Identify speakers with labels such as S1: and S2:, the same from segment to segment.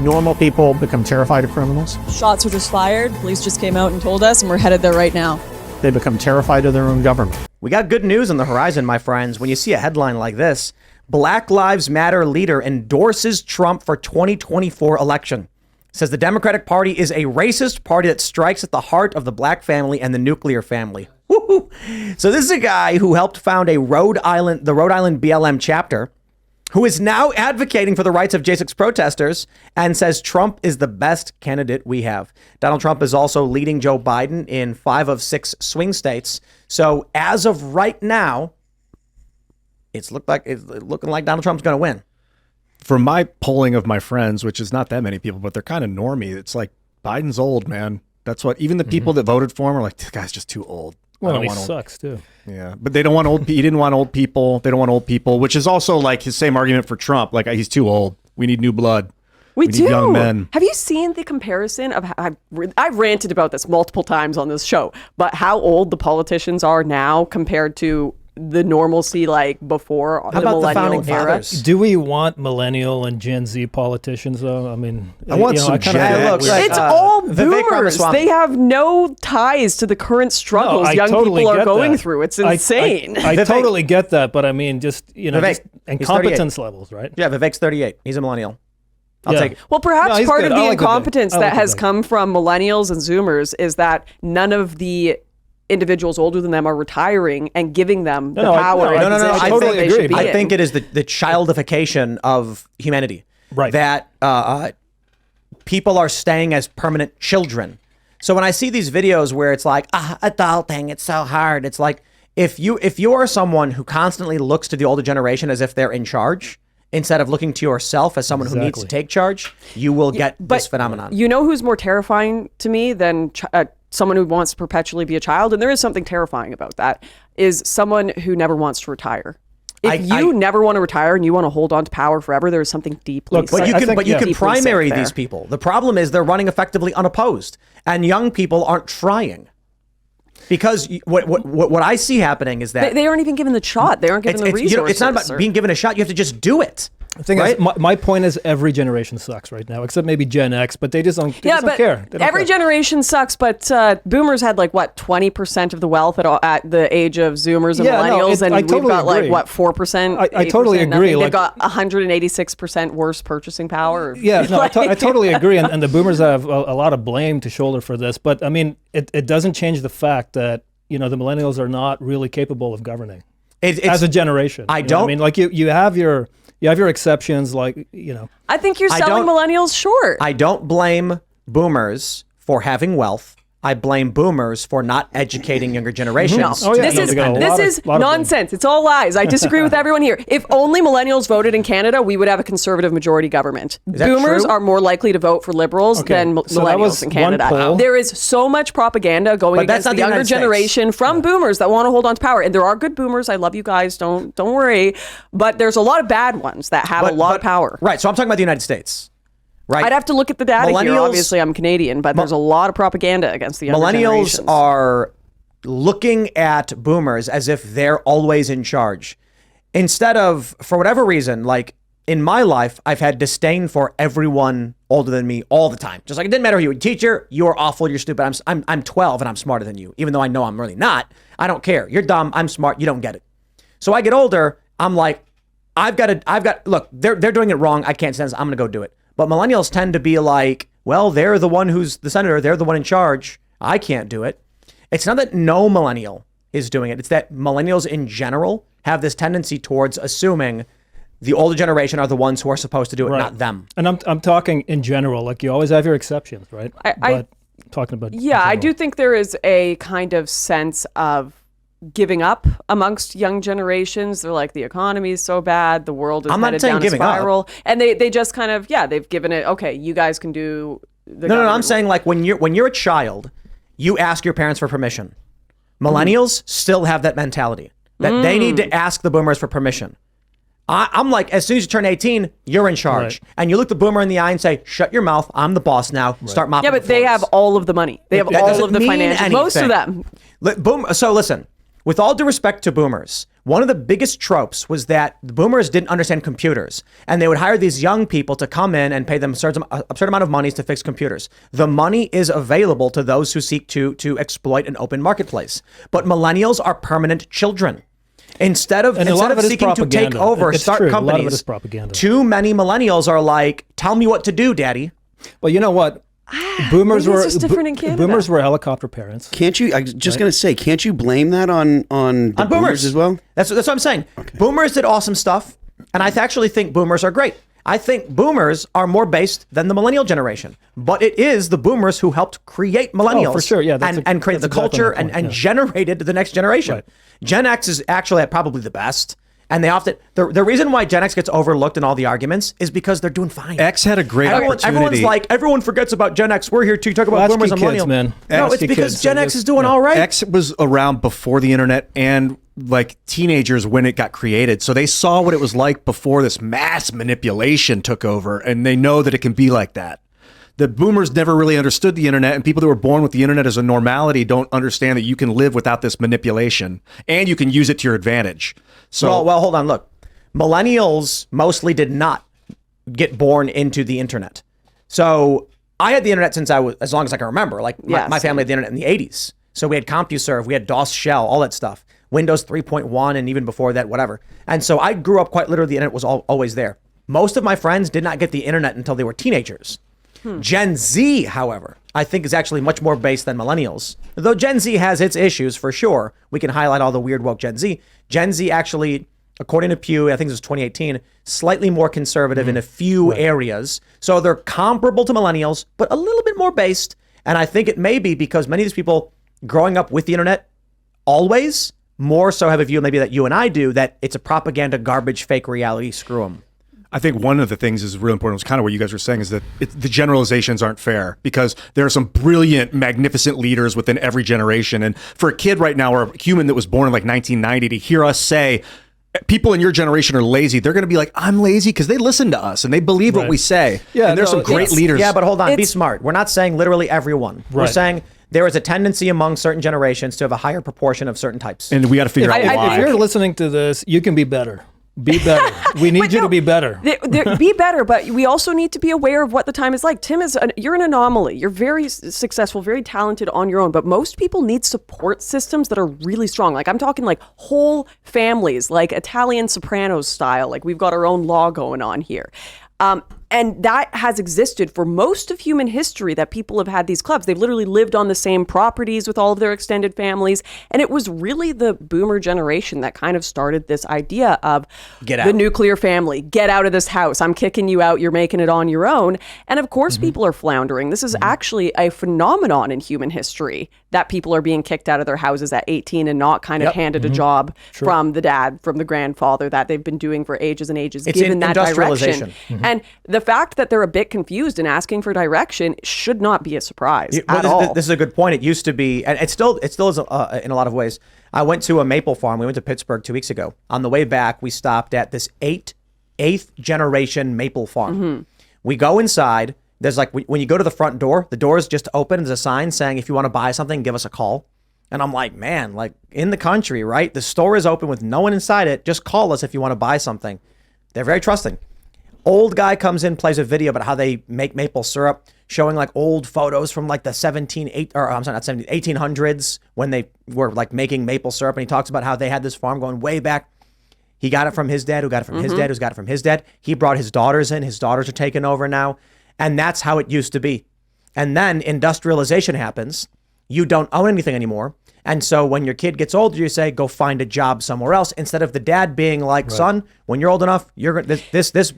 S1: normal people become terrified of criminals.
S2: Shots were just fired. Police just came out and told us, and we're headed there right now.
S1: They become terrified of their own government.
S3: We got good news on the horizon, my friends. When you see a headline like this, Black Lives Matter leader endorses Trump for 2024 election. Says the Democratic Party is a racist party that strikes at the heart of the black family and the nuclear family. Woo-hoo. So this is a guy who helped found the Rhode Island BLM chapter, who is now advocating for the rights of J6 protesters and says Trump is the best candidate we have. Donald Trump is also leading Joe Biden in 5 of 6 swing states. So as of right now, it's looking like Donald Trump's going to win.
S4: From my polling of my friends, which is not that many people, but they're kind of normie, it's like Biden's old, man. That's what even the people that voted for him are like, this guy's just too old.
S5: Well, he sucks too.
S4: Yeah, but they don't want old. He didn't want old people. They don't want old people, which is also like his same argument for Trump. Like, he's too old. We need new blood.
S6: We
S4: need
S6: do.
S4: young men.
S6: Have you seen the comparison of I've ranted about this multiple times on this show, but how old the politicians are now compared to the normalcy like before the millennial era?
S5: Do we want millennial and Gen Z politicians though? I mean,
S4: I want some
S6: It's all boomers. They have no ties to the current struggles young people are going through. It's insane.
S5: I totally get that, but I mean, just just incompetence
S3: 38.
S5: levels, right?
S3: Yeah, Vivek's 38. He's a millennial. I'll take it.
S6: Well, perhaps part of the incompetence that has
S5: Vivek.
S6: come from millennials and Zoomers is that none of the individuals older than them are retaring and giving them the power.
S3: I
S5: totally agree.
S3: I think it is the childification of humanity.
S5: Right.
S3: That people are staying as permanent children. So when I see these videos where it's like, adulting, it's so hard. It's like, if you are someone who constantly looks to the older generation as if they're in charge, instead of looking to yourself as someone who needs to take charge, you will get this phenomenon.
S6: You know who's more terrifying to me than someone who wants to perpetually be a child? And there is something terrifying about that, is someone who never wants to retire. If you never want to retire and you want to hold on to power forever, there is something deeply
S3: But you can primary these people. The problem is they're running effectively unopposed, and young people aren't trying. Because what I see happening is that
S6: they aren't even given the shot. They aren't given the resources.
S3: It's not about being given a shot. You have to just do it.
S5: The thing is, my point is every generation sucks right now, except maybe Gen X, but they just don't care.
S6: Every generation sucks, but boomers had 20% of the wealth at the age of Zoomers and millennials, and we've got 4%.
S5: I totally agree.
S6: They've got 186% worse purchasing power.
S5: Yeah, no, I totally agree, and the boomers have a lot of blame to shoulder for this, but I mean, it doesn't change the fact that the millennials are not really capable of governing as a generation. I mean, like you have your exceptions, I
S6: think you're selling millennials short.
S3: I don't blame boomers for having wealth. I blame boomers for not educating younger generations.
S6: This is nonsense. It's all lies. I disagree with everyone here. If only millennials voted in Canada, we would have a conservative majority government. Boomers are more likely to vote for liberals than millennials in Canada. There is so much propaganda going against the younger generation from boomers that want to hold on to power. And there are good boomers. I love you guys. Don't worry. But there's a lot of bad ones that have a lot of power.
S3: Right. So I'm talking about the United States. Right.
S6: I'd have to look at the data here. Obviously, I'm Canadian, but there's a lot of propaganda against the younger generations.
S3: Millennials are looking at boomers as if they're always in charge. Instead of, for whatever reason, like in my life, I've had disdain for everyone older than me all the time. Just like it didn't matter who you were. Teacher, you're awful, you're stupid. I'm 12 and I'm smarter than you, even though I know I'm really not. I don't care. You're dumb, I'm smart, you don't get it. So I get older, I'm like, look, they're doing it wrong. I can't stand this. I'm gonna go do it. But millennials tend to be like, well, they're the one who's the senator. They're the one in charge. I can't do it. It's not that no millennial is doing it. It's that millennials in general have this tendency towards assuming the older generation are the ones who are supposed to do it, not them.
S5: And I'm talking in general. Like, you always have your exceptions, right? Talking about
S6: I do think there is a kind of sense of giving up amongst young generations. They're like, the economy is so bad, the world is headed down a spiral, and they just kind of they've given it. Okay, you guys can do.
S3: No. I'm saying like when you're a child, you ask your parents for permission. Millennials still have that mentality that they need to ask the boomers for permission. I'm like, as soon as you turn 18, you're in charge. Right. And you look the boomer in the eye and say, shut your mouth, I'm the boss now, start mopping the floors.
S6: They have all of the money. They have all of the financial, most of them.
S3: So listen, with all due respect to boomers, one of the biggest tropes was that the boomers didn't understand computers, and they would hire these young people to come in and pay them a certain amount of money to fix computers. The money is available to those who seek to exploit an open marketplace. But millennials are permanent children. Instead of seeking to take over, start companies, a lot of it is propaganda. Too many millennials are like, tell me what to do, daddy.
S5: Well, you know what? Boomers were helicopter parents.
S7: Can't you? I was just gonna say, can't you blame that on boomers as well?
S3: That's what I'm saying. Okay. Boomers did awesome stuff, and I actually think boomers are great. I think boomers are more based than the millennial generation, but it is the boomers who helped create millennials,
S5: for sure, yeah,
S3: and created the culture and generated the next generation. Right. Gen X is actually probably the best. And they often, the reason why Gen X gets overlooked in all the arguments is because they're doing fine.
S4: X had a great opportunity.
S3: Everyone's like, everyone forgets about Gen X. We're here to talk about boomers and millennials.
S5: Man.
S3: No, it's because Gen X is doing all right.
S4: X was around before the internet and like teenagers when it got created. So they saw what it was like before this mass manipulation took over, and they know that it can be like that. The boomers never really understood the internet, and people that were born with the internet as a normality don't understand that you can live without this manipulation and you can use it to your advantage. So,
S3: well, hold on. Look, millennials mostly did not get born into the internet. So I had the internet since I was, as long as I can remember. Like my family had the internet in the 80s. So we had CompuServe, we had DOS Shell, all that stuff. Windows 3.1 and even before that, whatever. And so I grew up quite literally, the internet was always there. Most of my friends did not get the internet until they were teenagers. Gen Z, however, I think is actually much more based than millennials. Though Gen Z has its issues for sure. We can highlight all the weird woke Gen Z. Gen Z actually, according to Pew, I think this was 2018, slightly more conservative in a few areas. So they're comparable to millennials, but a little bit more based. And I think it may be because many of these people growing up with the internet always more so have a view maybe that you and I do, that it's a propaganda, garbage, fake reality, screw them.
S4: I think one of the things is really important, was kind of what you guys were saying, is that the generalizations aren't fair, because there are some brilliant, magnificent leaders within every generation. And for a kid right now, or a human that was born in like 1990, to hear us say, people in your generation are lazy, they're going to be like, I'm lazy, because they listen to us and they believe what we say. Yeah, and there's some great leaders.
S3: Yeah, but hold on, be smart. We're not saying literally everyone. Right. We're saying there is a tendency among certain generations to have a higher proportion of certain types.
S4: And we got to figure out why.
S5: If you're listening to this, you can be better. Be better. We need you to be better.
S6: Be better, but we also need to be aware of what the time is like. Tim, you're an anomaly. You're very successful, very talented on your own, but most people need support systems that are really strong. Like I'm talking like whole families, like Italian Sopranos style. Like we've got our own law going on here. And that has existed for most of human history, that people have had these clubs. They've literally lived on the same properties with all of their extended families. And it was really the boomer generation that kind of started this idea of the nuclear family. Get out of this house. I'm kicking you out. You're making it on your own. And of course, people are floundering. This is actually a phenomenon in human history, that people are being kicked out of their houses at 18 and not kind of handed a job from the dad, from the grandfather, that they've been doing for ages and ages, given that direction. And the fact that they're a bit confused and asking for direction should not be a surprise at all.
S3: This is a good point. It used to be, and it still is in a lot of ways. I went to a maple farm. We went to Pittsburgh 2 weeks ago. On the way back, we stopped at this eighth generation maple farm. We go inside. There's like, when you go to the front door, the door is just open. There's a sign saying, if you want to buy something, give us a call. And I'm like, man, like in the country, right? The store is open with no one inside it. Just call us if you want to buy something. They're very trusting. Old guy comes in, plays a video about how they make maple syrup, showing like old photos from like the 1800s when they were like making maple syrup. And he talks about how they had this farm going way back. He got it from his dad, who got it from his dad, who's got it from his dad. He brought his daughters in. His daughters are taking over now. And that's how it used to be. And then industrialization happens. You don't own anything anymore. And so when your kid gets older, you say, go find a job somewhere else, instead of the dad being like, son, when you're old enough, you're this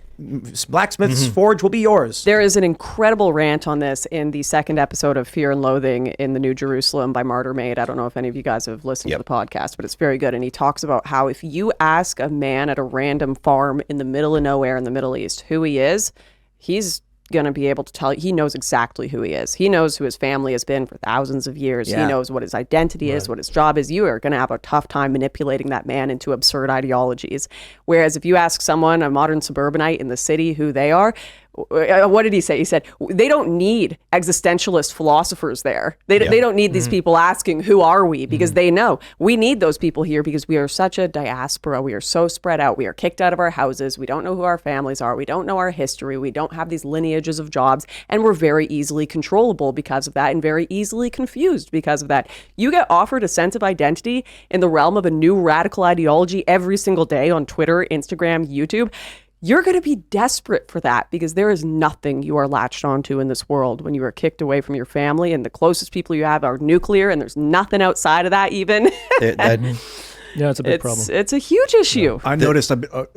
S3: blacksmith's forge will be yours.
S6: There is an incredible rant on this in the second episode of Fear and Loathing in the New Jerusalem by Martyr Maid. I don't know if any of you guys have listened to the podcast, but it's very good. And he talks about how if you ask a man at a random farm in the middle of nowhere in the Middle East who he is, he's going to be able to tell you. He knows exactly who he is. He knows who his family has been for thousands of years. He knows what his identity is, what his job is. You are going to have a tough time manipulating that man into absurd ideologies. Whereas if you ask someone, a modern suburbanite in the city, who they are, what did he say? He said, they don't need existentialist philosophers there. They don't need these people asking, who are we? Because they know we need those people here because we are such a diaspora. We are so spread out. We are kicked out of our houses. We don't know who our families are. We don't know our history. We don't have these lineages of jobs. And we're very easily controllable because of that and very easily confused because of that. You get offered a sense of identity in the realm of a new radical ideology every single day on Twitter, Instagram, YouTube. You're going to be desperate for that because there is nothing you are latched onto in this world when you are kicked away from your family and the closest people you have are nuclear and there's nothing outside of that even.
S5: Yeah, it's a big problem.
S6: It's a huge issue.
S4: I noticed.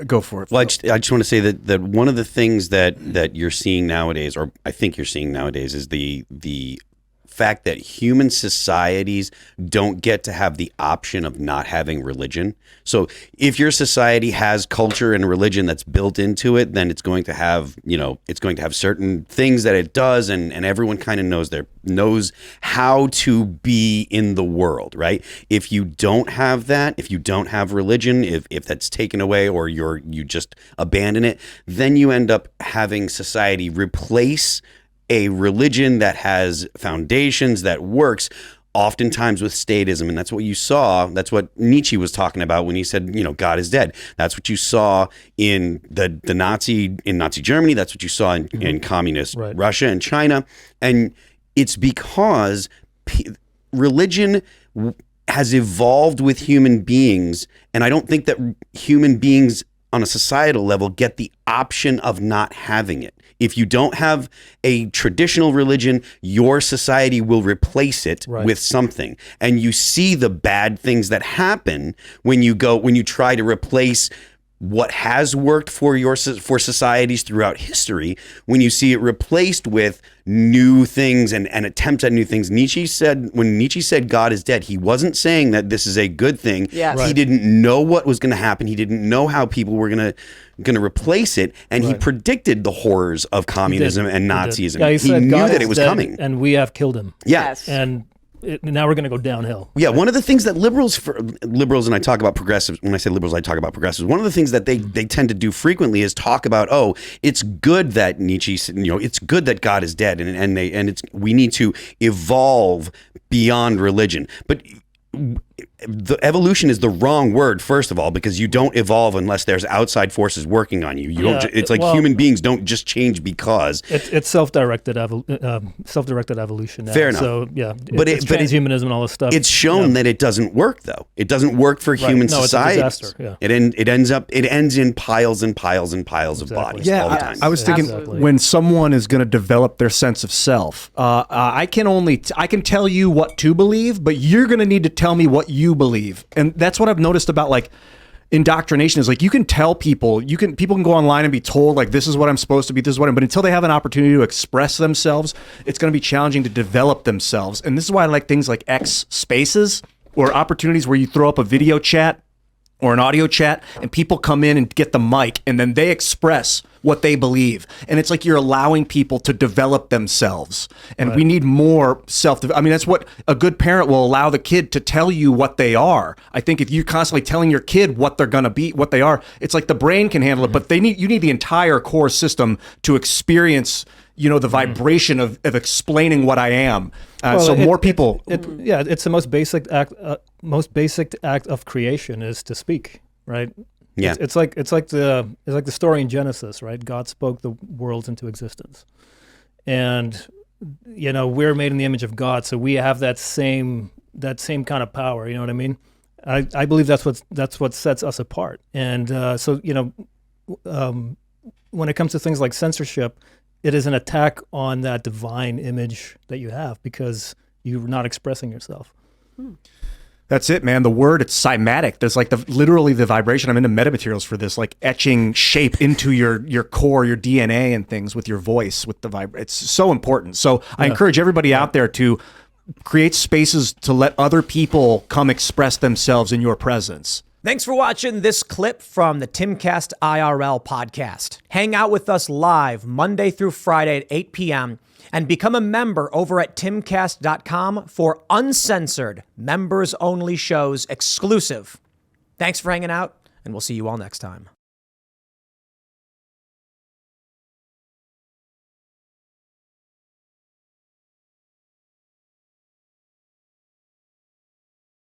S4: Go for it.
S7: Well, I just want to say that one of the things that you're seeing nowadays, or I think you're seeing nowadays, is the fact that human societies don't get to have the option of not having religion. So if your society has culture and religion that's built into it, then it's going to have, certain things that it does, and everyone kind of knows how to be in the world, right? If you don't have that, if you don't have religion, if that's taken away or you just abandon it, then you end up having society replace a religion that has foundations, that works, oftentimes with statism. And that's what you saw. That's what Nietzsche was talking about when he said, God is dead. That's what you saw in Nazi Germany. That's what you saw in communist Russia and China. And it's because religion has evolved with human beings. And I don't think that human beings on a societal level get the option of not having it. If you don't have a traditional religion, your society will replace it with something. And you see the bad things that happen when you try to replace what has worked for societies throughout history, when you see it replaced with new things and attempts at new things. When Nietzsche said God is dead, he wasn't saying that this is a good thing.
S6: Yes.
S7: He didn't know what was going to happen. He didn't know how people were going to replace it, and he predicted the horrors of communism and Nazism.
S5: Yeah, he
S7: knew
S5: God
S7: that it was
S5: dead,
S7: coming,
S5: and we have killed him.
S6: Yes.
S5: And now we're going to go downhill.
S7: Yeah, one of the things that liberals, and I talk about progressives, when I say liberals, I talk about progressives. One of the things that they tend to do frequently is talk about, it's good that Nietzsche, it's good that God is dead, and we need to evolve beyond religion. But the evolution is the wrong word, first of all, because you don't evolve unless there's outside forces working on you. It's like human beings don't just change because
S5: it's self-directed evolution now.
S7: Fair enough.
S5: So it's transhumanism and all this stuff.
S7: It's shown that it doesn't work, though. It doesn't work for human society.
S5: It's a disaster. Yeah.
S7: It ends in piles and piles and piles of bodies all the time.
S4: I was thinking when someone is going to develop their sense of self, I can tell you what to believe, but you're going to need to tell me what you believe. And that's what I've noticed about indoctrination is you can tell people can go online and be told this is what I'm supposed to be, this is what but until they have an opportunity to express themselves, it's going to be challenging to develop themselves. And this is why I like things like X Spaces or opportunities where you throw up a video chat or an audio chat and people come in and get the mic and then they express what they believe. And it's like you're allowing people to develop themselves. And we need more that's what a good parent will allow the kid to tell you what they are. I think if you're constantly telling your kid what they're going to be, what they are, it's like the brain can handle it, but you need the entire core system to experience the vibration of explaining what I am. More people.
S5: It's the most basic act of creation is to speak, right?
S7: Yeah.
S5: It's like the story in Genesis, right? God spoke the worlds into existence, and we're made in the image of God, so we have that same kind of power. You know what I mean? I believe that's what sets us apart. And when it comes to things like censorship, it is an attack on that divine image that you have because you're not expressing yourself.
S4: That's it, man. The word, it's cymatic. There's literally the vibration. I'm into metamaterials for this, etching shape into your core, your DNA and things with your voice, with the vibration. It's so important. So I encourage everybody out there to create spaces to let other people come express themselves in your presence.
S3: Thanks for watching this clip from the Timcast IRL podcast. Hang out with us live Monday through Friday at 8 p.m. and become a member over at timcast.com for uncensored, members-only shows exclusive. Thanks for hanging out, and we'll see you all next time.